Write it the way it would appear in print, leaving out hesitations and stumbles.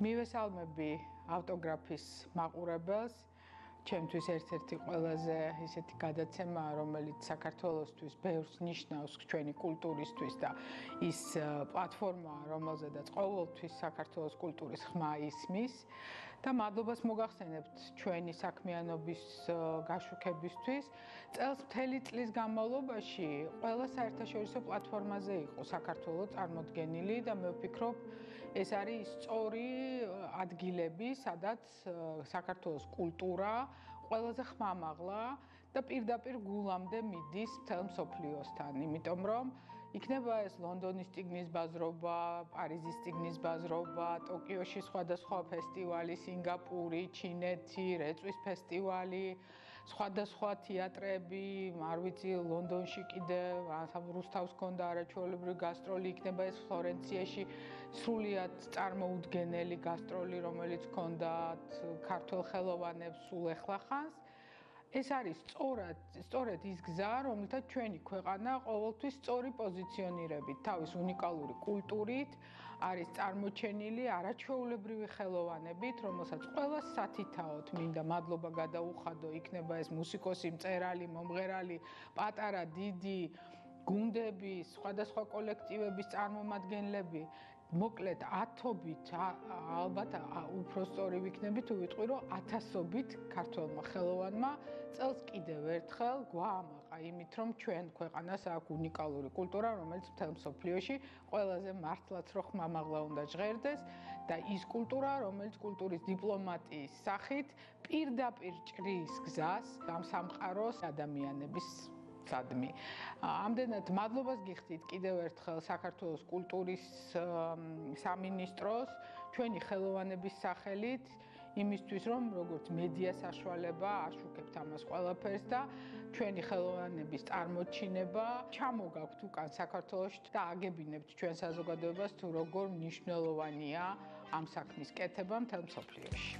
მივესალმები ავტოგრაფის მაყურებელს. ჩემთვის ერთ-ერთი ყველაზე ისეთი გადაცემა, რომელიც საქართველოსთვის ბევრს ნიშნავს ჩვენი კულტურისთვის და ის პლატფორმაა, რომელზედაც ყოველთვის საქართველოს კულტურის ხმა ისმის და მადლობას მოგახსენებთ ჩვენი საქმიანობის გაშუქებისთვის. წელს მთელი წლის განმავლობაში ყველა საერთაშორისო პლატფორმაზე იყო საქართველოს წარმოდგენილი და მე ვფიქრობ, ეს არის სწორი ადგილები, სადაც საქართველოს კულტურა ყველაზე ხმამაღლა და პირდაპირ გულამდე მიდის მთელ მსოფლიოსთან, იმიტომ რომ იქნება ეს ლონდონის წიგნის ბაზრობა, პარიზის წიგნის ბაზრობა, ტოკიოში სხვადასხვა ფესტივალი, სინგაპური, ჩინეთი, რეწვის ფესტივალი, სხვადასხვა თეატრები, არ ვიცი, ლონდონში კიდევ რუსთავს ჰქონდა არაჩვეულებრივი გასტროლი, იქნება ეს ფლორენციაში სრულიად წარმოუდგენელი გასტროლი, რომელიც ჰქონდათ ქართველ ხელოვანებს სულ ეხლახანს. ეს არის სწორედ ის გზა, რომელთაც ჩვენი ქვეყანა ყოველთვის სწორი პოზიციონირებით, თავის უნიკალური კულტურით არის წარმოჩენილი არაჩვეულებრივი ხელოვანებით, რომელსაც ყველა სათითაოდ მინდა მადლობა გადაუხადო, იქნება ეს მუსიკოსი, მწერალი, მომღერალი, პატარა, დიდი გუნდები, სხვადასხვა კოლექტივების წარმომადგენლები, მოკლედ ათობით, ალბათ უფრო სწორი ვიქნები თუ ვიტყვი, რომ ათასობით ქართველმა ხელოვანმა წელს კიდევ ერთხელ გვაამაყა იმით, რომ ჩვენ ქვეყანას აქვს უნიკალური კულტურა, რომელიც მთელ მსოფლიოში ყველაზე მართლაც რო ხმამაღლა უნდა ჟღერდეს და ის კულტურა, რომელიც კულტურის დიპლომატიის სახით პირდაპირ ჭრის გზას ამ სამყაროს ადამიანების სადმი. ამდენად მადლობას გიხდით კიდევ ერთხელ საქართველოს კულტურის სამინისტროს, ჩვენი ხელოვანების სახელით, იმისთვის რომ როგორც მედია საშუალება აშუქებთ ამას ყველაფერს და ჩვენი ხელოვანების წარმოჩინება ჩამოგაქვთ უკან საქართველოში და აგებინებთ ჩვენ საზოგადოებას თუ როგორ მნიშვნელოვანია ამ საქმის კეთება მთელ მსოფლიოში.